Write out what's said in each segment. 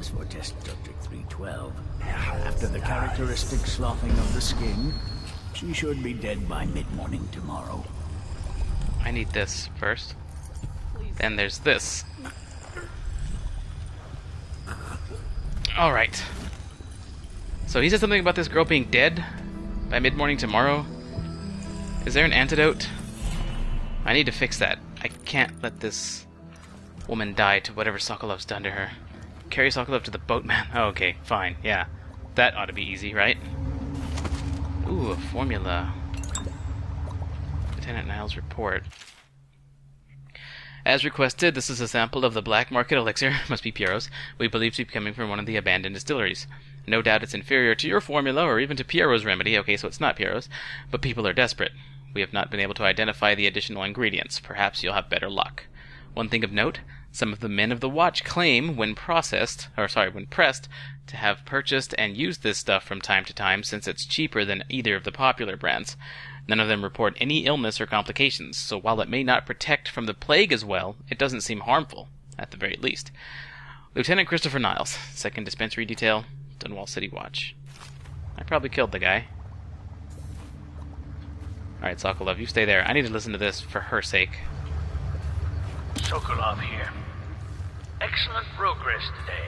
As for test subject 312, after the characteristic sloughing of the skin, she should be dead by mid-morning tomorrow. I need this first. Then there's this. Alright. So he said something about this girl being dead by mid-morning tomorrow. Is there an antidote? I need to fix that. I can't let this woman die to whatever Sokolov's done to her. Carry Sokolov to the boatman. Oh, okay, fine, yeah. That ought to be easy, right? Ooh, a formula. Lieutenant Niles' report. As requested, this is a sample of the black market elixir, must be Piero's, we believe to be coming from one of the abandoned distilleries. No doubt it's inferior to your formula or even to Piero's remedy, okay, so it's not Piero's, but people are desperate. We have not been able to identify the additional ingredients. Perhaps you'll have better luck. One thing of note, some of the men of the watch claim, when pressed, to have purchased and used this stuff from time to time since it's cheaper than either of the popular brands. None of them report any illness or complications, so while it may not protect from the plague as well, it doesn't seem harmful, at the very least. Lieutenant Christopher Niles, 2nd Dispensary Detail, Dunwall City Watch. I probably killed the guy. Alright, Sokolov, you stay there. I need to listen to this for her sake. Sokolov here. Excellent progress today.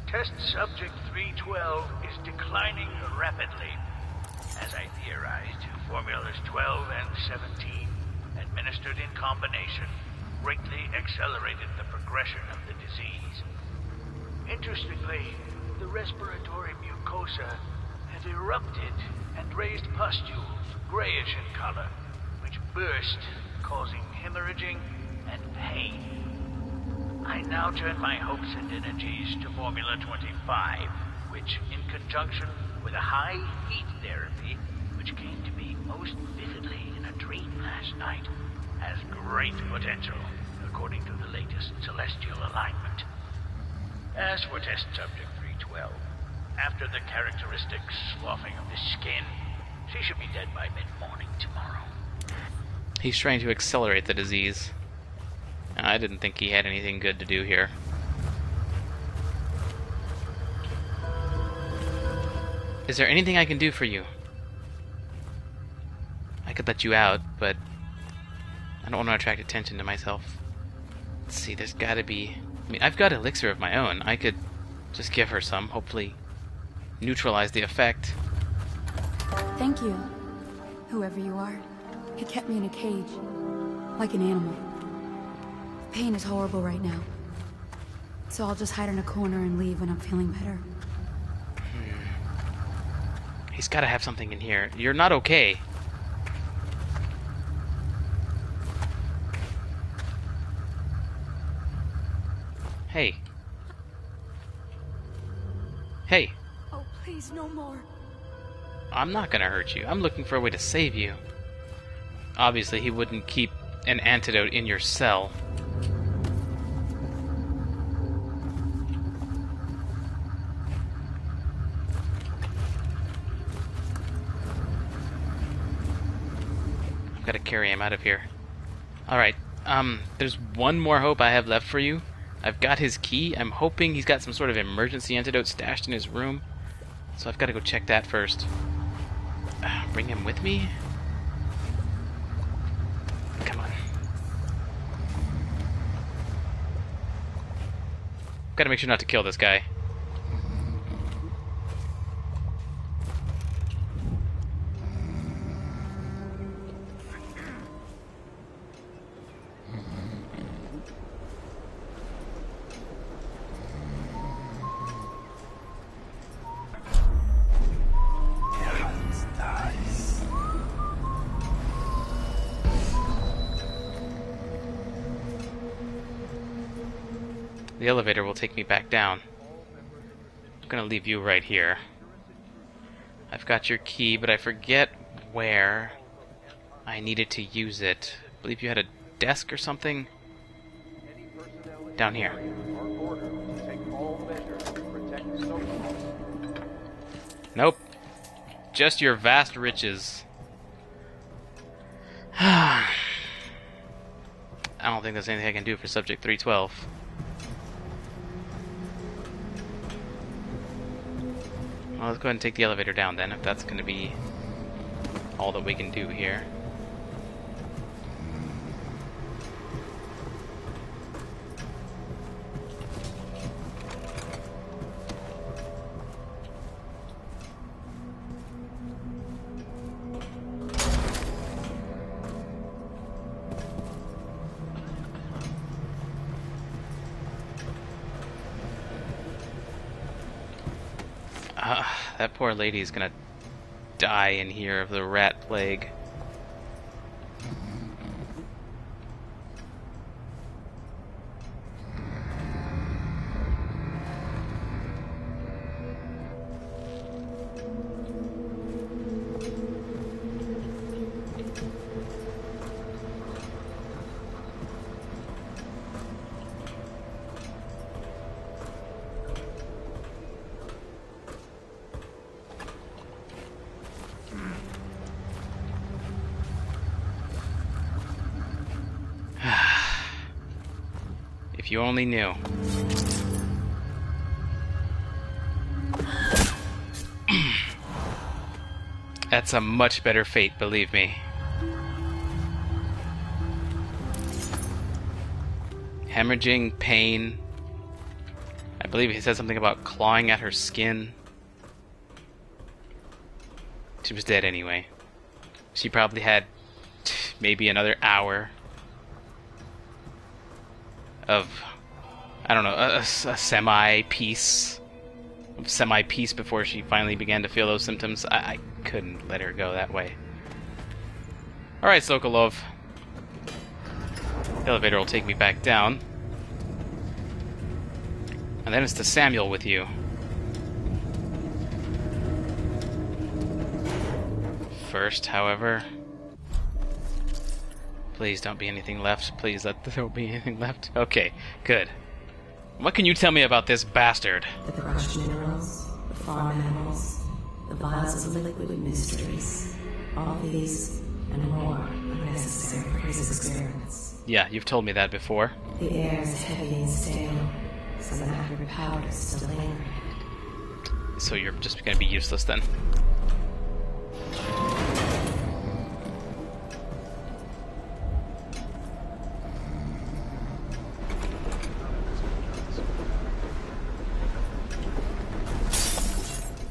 Test subject 312 is declining rapidly. As I theorized, formulas 12 and 17, administered in combination, greatly accelerated the progression of the disease. Interestingly, the respiratory mucosa had erupted and raised pustules, grayish in color, which burst, causing hemorrhaging and pain. I now turn my hopes and energies to Formula 25, which, in conjunction with a high heat therapy, which came to me most vividly in a dream last night, has great potential, according to the latest celestial alignment. As for test subject 312, after the characteristic sloughing of the skin, she should be dead by mid-morning tomorrow. He's trying to accelerate the disease. I didn't think he had anything good to do here. Is there anything I can do for you? I could let you out, but I don't want to attract attention to myself. Let's see, there's gotta be... I mean, I've got elixir of my own. I could just give her some, hopefully neutralize the effect. Thank you, whoever you are. It kept me in a cage, like an animal. The pain is horrible right now, so I'll just hide in a corner and leave when I'm feeling better. He's gotta have something in here. You're not okay. Hey. Hey. Oh, please, no more. I'm not gonna hurt you. I'm looking for a way to save you. Obviously, he wouldn't keep an antidote in your cell. I've got to carry him out of here. Alright, there's one more hope I have left for you. I've got his key. I'm hoping he's got some sort of emergency antidote stashed in his room. So I've got to go check that first. Bring him with me? Come on. Got to make sure not to kill this guy. The elevator will take me back down. I'm gonna leave you right here. I've got your key, but I forget where I needed to use it. I believe you had a desk or something? Down here. Nope. Just your vast riches. I don't think there's anything I can do for Subject 312. Well, let's go ahead and take the elevator down then, if that's going to be all that we can do here. That poor lady's gonna die in here of the rat plague. If you only knew. That's a much better fate, believe me. Hemorrhaging, pain. I believe he said something about clawing at her skin. She was dead anyway. She probably had maybe another hour of, I don't know, a semi-peace before she finally began to feel those symptoms. I couldn't let her go that way. Alright, Sokolov. The elevator will take me back down. And then it's to Samuel with you. First, however... Please don't be anything left. Please let there be anything left. Okay, good. What can you tell me about this bastard? The crushed minerals, the farm animals, the vials of liquid mysteries. All these and more are necessary for his experiments. Yeah, you've told me that before. The air is heavy and stale. Some acrid powders still lingering. So you're just going to be useless then.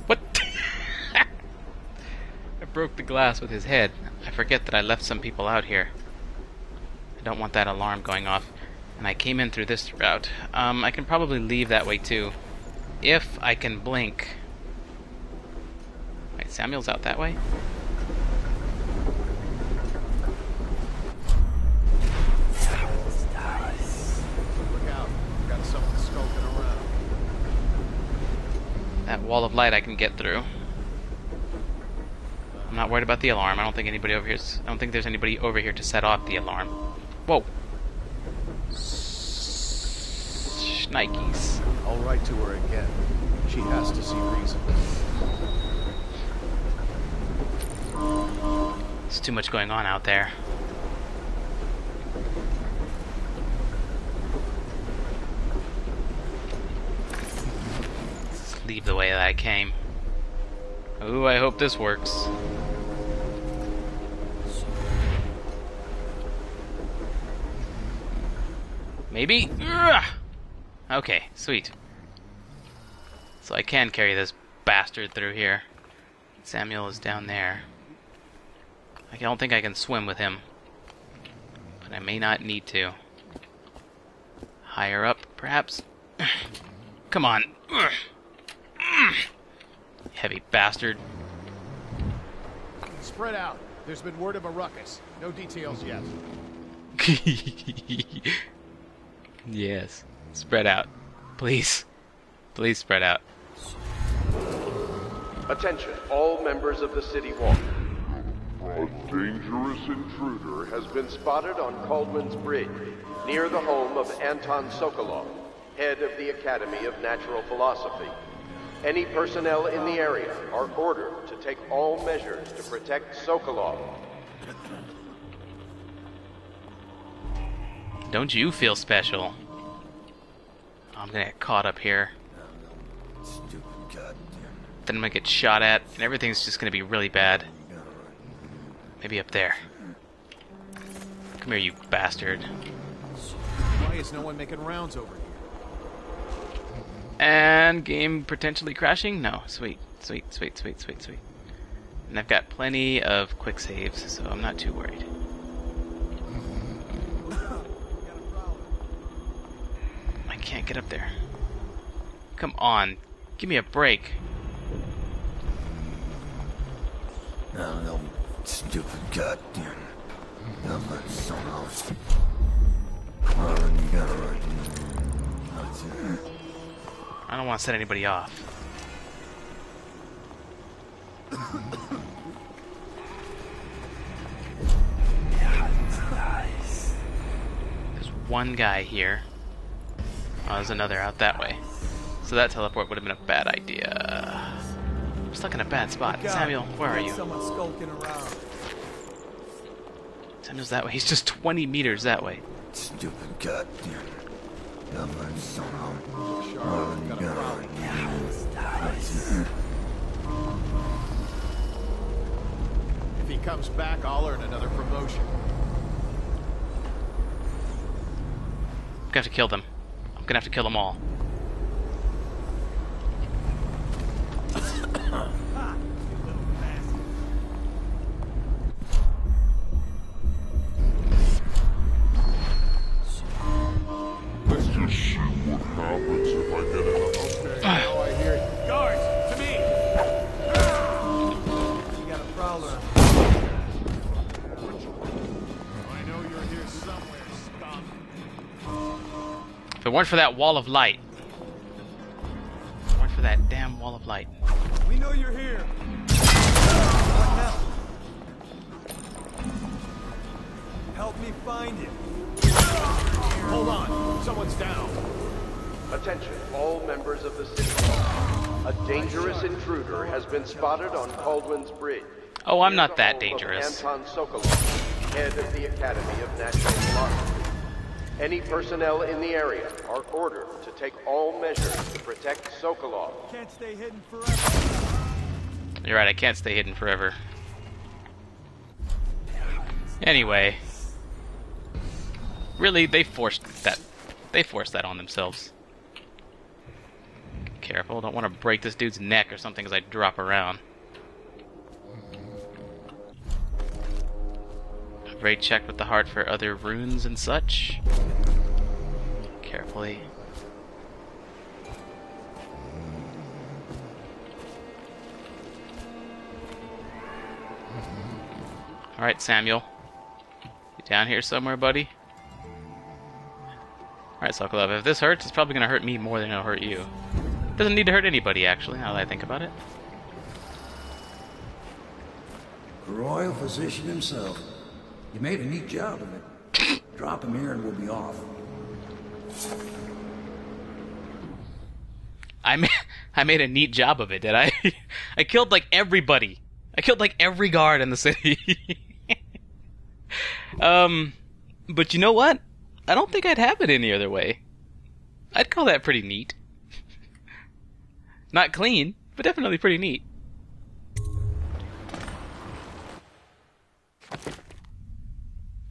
What? I broke the glass with his head. I forget that I left some people out here. I don't want that alarm going off. And I came in through this route. I can probably leave that way too. If I can blink. Wait, Samuel's out that way? Look out. Got something skulking around. That wall of light I can get through. I'm not worried about the alarm. I don't think anybody over here's... I don't think there's anybody over here to set off the alarm. Whoa. Nikes. I'll write to her again. She has to see reason. There's too much going on out there. Let's leave the way that I came. Ooh, I hope this works. Maybe? Ugh! Okay, sweet. So I can carry this bastard through here. Samuel is down there. I don't think I can swim with him. But I may not need to. Higher up, perhaps? Come on. Heavy bastard. Spread out. There's been word of a ruckus. No details yet. Yes. Spread out. Please. Please spread out. Attention, all members of the City Walk. A dangerous intruder has been spotted on Caldwell's Bridge, near the home of Anton Sokolov, head of the Academy of Natural Philosophy. Any personnel in the area are ordered to take all measures to protect Sokolov. Don't you feel special? I'm gonna get caught up here. Stupid goddamn then I'm gonna get shot at, and everything's just gonna be really bad. Maybe up there. Come here, you bastard. Why is no one making rounds over here? And game potentially crashing? No. Sweet. Sweet, sweet, sweet, sweet, sweet. And I've got plenty of quick saves, so I'm not too worried. I can't get up there. Come on. Give me a break. No, stupid goddamn. I don't want to set anybody off. There's one guy here. Oh, there's another out that way. So that teleport would have been a bad idea. I'm stuck in a bad spot. Samuel, where are you? Someone skulking around. Samuel's that way. He's just 20 meters that way. Stupid goddamn. If he comes back, I'll earn another promotion. I'm gonna have to kill them. I'm gonna have to kill them all. Let's just see what happens if I get enough. Okay, now I hear you. Guards, to me! You got a prowler. I know you're here somewhere, scum. If it weren't for that wall of light. If it weren't for that damn wall of light. We know you're here. What now? Help me find him. Hold on, someone's down. Attention, all members of the city hall. A dangerous intruder has been spotted on Caldwell's Bridge. Oh, I'm near not the that home dangerous. of Anton Sokolov, head of the Academy of National Philosophy. Any personnel in the area are ordered to take all measures to protect Sokolov. Can't stay hidden forever. You're right, I can't stay hidden forever. Anyway. Really, they forced that. They forced that on themselves. Careful, don't want to break this dude's neck or something as I drop around. I've already checked with the heart for other runes and such. Carefully. Alright, Samuel. You down here somewhere, buddy? Alright, Sokolov, if this hurts, it's probably going to hurt me more than it'll hurt you. It doesn't need to hurt anybody, actually, now that I think about it. The royal physician himself. You made a neat job of it. Drop him here and we'll be off. I made a neat job of it, did I? I killed, like, everybody. I killed, like, every guard in the city. But you know what? I don't think I'd have it any other way. I'd call that pretty neat. Not clean, but definitely pretty neat.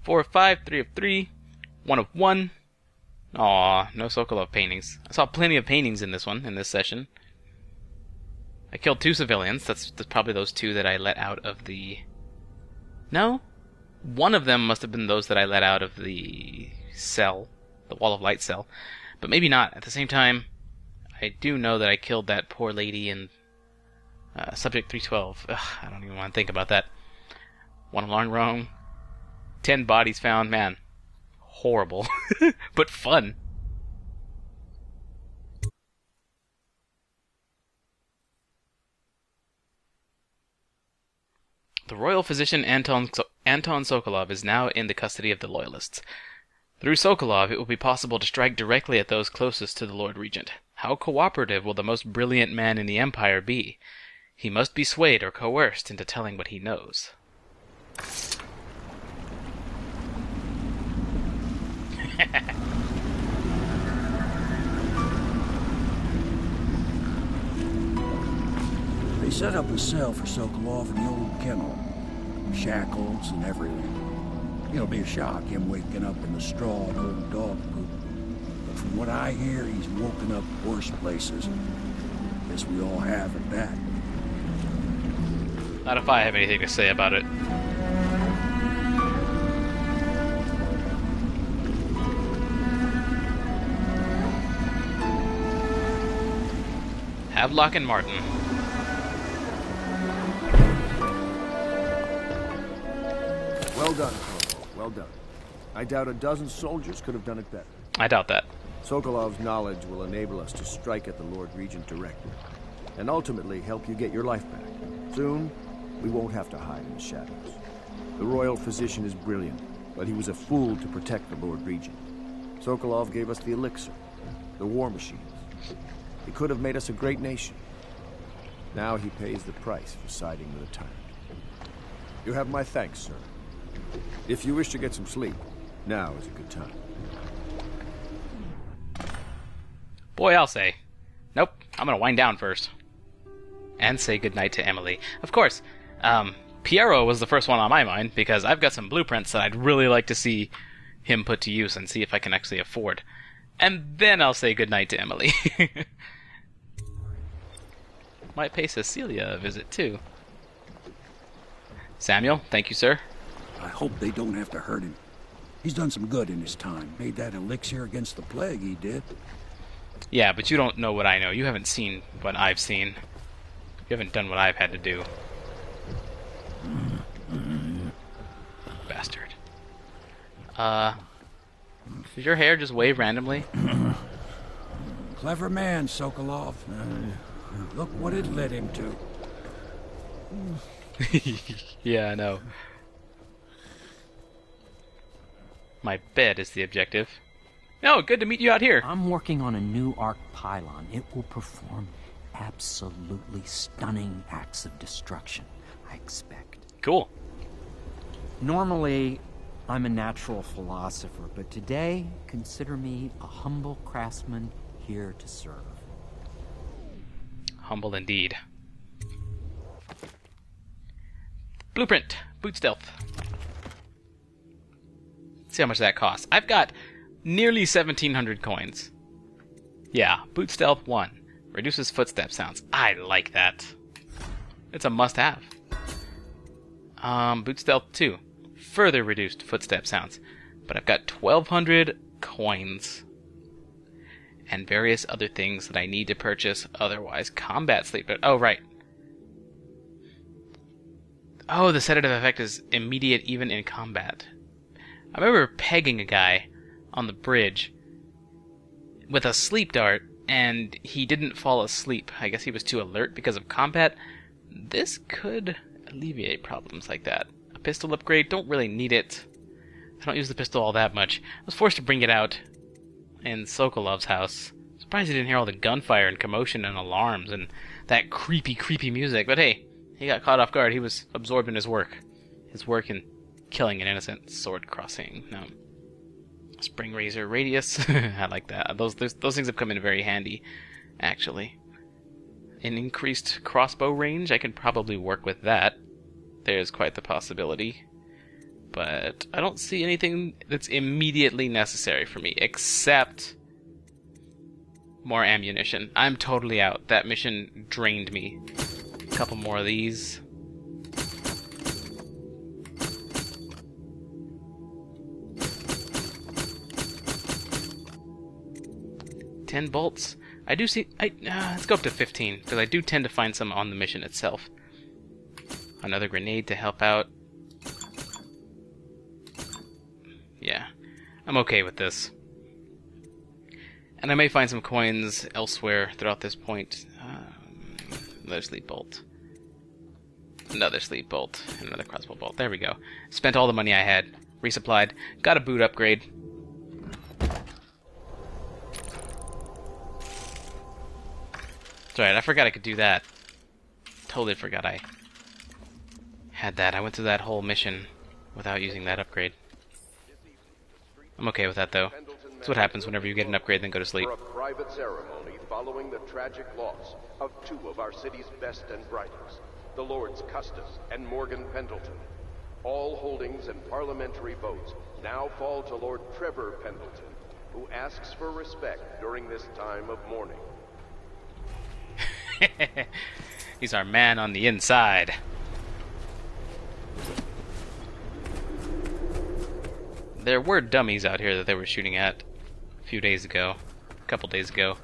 Four of 5, 3 of 3, 1 of 1. Aw, no Sokolov paintings. I saw plenty of paintings in this one, in this session. I killed 2 civilians. That's probably those 2 that I let out of the... No? One of them must have been those that I let out of the cell. The Wall of Light cell. But maybe not. At the same time, I do know that I killed that poor lady in Subject 312. Ugh, I don't even want to think about that. 1 alarm wrong. 10 bodies found. Man. Horrible. But fun. The royal physician Anton Sokolov is now in the custody of the Loyalists. Through Sokolov, it will be possible to strike directly at those closest to the Lord Regent. How cooperative will the most brilliant man in the Empire be? He must be swayed or coerced into telling what he knows. set up a cell for Sokolov in the old kennel. Shackles and everything. It'll be a shock, him waking up in the straw and old dog poop. But from what I hear, he's woken up worse places. Guess we all have at that. Not if I have anything to say about it. Havelock and Martin. Well done, Corporal. Well done. I doubt a dozen soldiers could have done it better. I doubt that. Sokolov's knowledge will enable us to strike at the Lord Regent directly, and ultimately help you get your life back. Soon, we won't have to hide in the shadows. The royal physician is brilliant, but he was a fool to protect the Lord Regent. Sokolov gave us the elixir, the war machines. He could have made us a great nation. Now he pays the price for siding with a tyrant. You have my thanks, sir. If you wish to get some sleep, now is a good time. Boy, I'll say. Nope, I'm gonna wind down first. And say goodnight to Emily. Of course, Piero was the first one on my mind, because I've got some blueprints that I'd really like to see him put to use and see if I can actually afford. And then I'll say goodnight to Emily. Might pay Cecilia a visit, too. Samuel, thank you, sir. I hope they don't have to hurt him. He's done some good in his time. Made that elixir against the plague, he did. Yeah, but you don't know what I know. You haven't seen what I've seen. You haven't done what I've had to do. Bastard. Does your hair just wave randomly? Clever man, Sokolov. Look what it led him to. Yeah, I know. My bed is the objective. No, good to meet you out here. I'm working on a new arc pylon. It will perform absolutely stunning acts of destruction, I expect. Cool. Normally, I'm a natural philosopher, but today, consider me a humble craftsman here to serve. Humble indeed. Blueprint. Boot stealth. Let's see how much that costs. I've got nearly 1,700 coins. Yeah, boot stealth 1. Reduces footstep sounds. I like that. It's a must-have. Boot stealth 2. Further reduced footstep sounds. But I've got 1,200 coins. And various other things that I need to purchase otherwise. Combat sleep. Oh, right. Oh, the sedative effect is immediate even in combat. I remember pegging a guy on the bridge with a sleep dart, and he didn't fall asleep. I guess he was too alert because of combat. This could alleviate problems like that. A pistol upgrade, don't really need it. I don't use the pistol all that much. I was forced to bring it out in Sokolov's house. Surprised he didn't hear all the gunfire and commotion and alarms and that creepy, creepy music. But hey, he got caught off guard. He was absorbed in his work. His work in killing an innocent sword crossing. No. Spring razor radius. I like that. Those things have come in very handy, actually. An increased crossbow range, I can probably work with that. There's quite the possibility. But I don't see anything that's immediately necessary for me, except more ammunition. I'm totally out. That mission drained me. A couple more of these. $10 bolts. I do see. Let's go up to 15 because I do tend to find some on the mission itself. Another grenade to help out. Yeah, I'm okay with this. And I may find some coins elsewhere throughout this point. Another sleep bolt. Another sleep bolt. And another crossbow bolt. There we go. Spent all the money I had. Resupplied. Got a boot upgrade. It's alright, I forgot I could do that. Totally forgot I had that. I went through that whole mission without using that upgrade. I'm okay with that, though. That's what happens whenever you get an upgrade, then go to sleep. For a private ceremony following the tragic loss of two of our city's best and brightest, the Lords Custis and Morgan Pendleton. All holdings and parliamentary votes now fall to Lord Trevor Pendleton, who asks for respect during this time of mourning. He's our man on the inside. There were dummies out here that they were shooting at a few days ago. A couple days ago.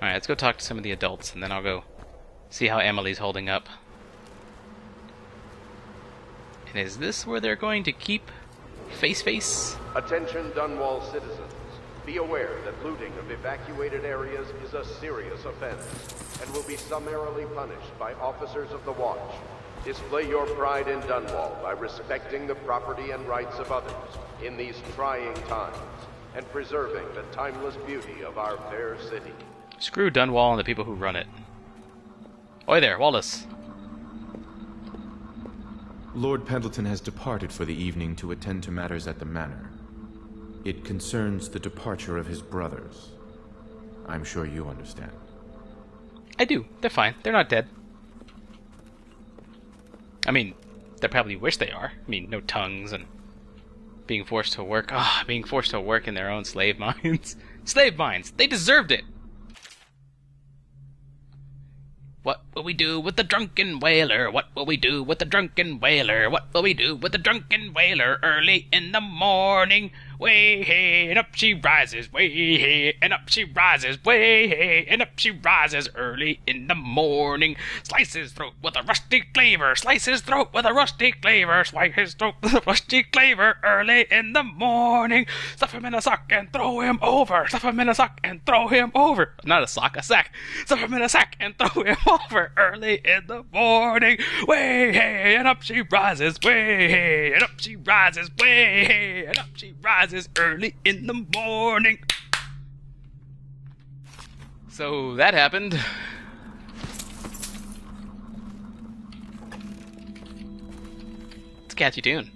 Alright, let's go talk to some of the adults, and then I'll go see how Emily's holding up. And is this where they're going to keep Face? Attention Dunwall citizens. Be aware that looting of evacuated areas is a serious offense and will be summarily punished by officers of the Watch. Display your pride in Dunwall by respecting the property and rights of others in these trying times and preserving the timeless beauty of our fair city. Screw Dunwall and the people who run it. Oi there, Wallace. Lord Pendleton has departed for the evening to attend to matters at the manor. It concerns the departure of his brothers. I'm sure you understand. I do. They're fine. They're not dead. I mean, they probably wish they are. I mean, no tongues and being forced to work. Being forced to work in their own slave mines. Slave mines! They deserved it! What will we do with the drunken whaler? What will we do with the drunken whaler? What will we do with the drunken whaler early in the morning? Way hey, and up she rises, way hey, and up she rises, way hey, and up she rises early in the morning. Slice his throat with a rusty cleaver, slice his throat with a rusty cleaver, slice his throat with a rusty cleaver early in the morning. Stuff him in a sock and throw him over, stuff him in a sock and throw him over. Not a sock, a sack. Stuff him in a sack and throw him over early in the morning. Way hey, and up she rises, way hey, and up she rises, way hey, and up she rises early in the morning. So that happened. It's a catchy tune.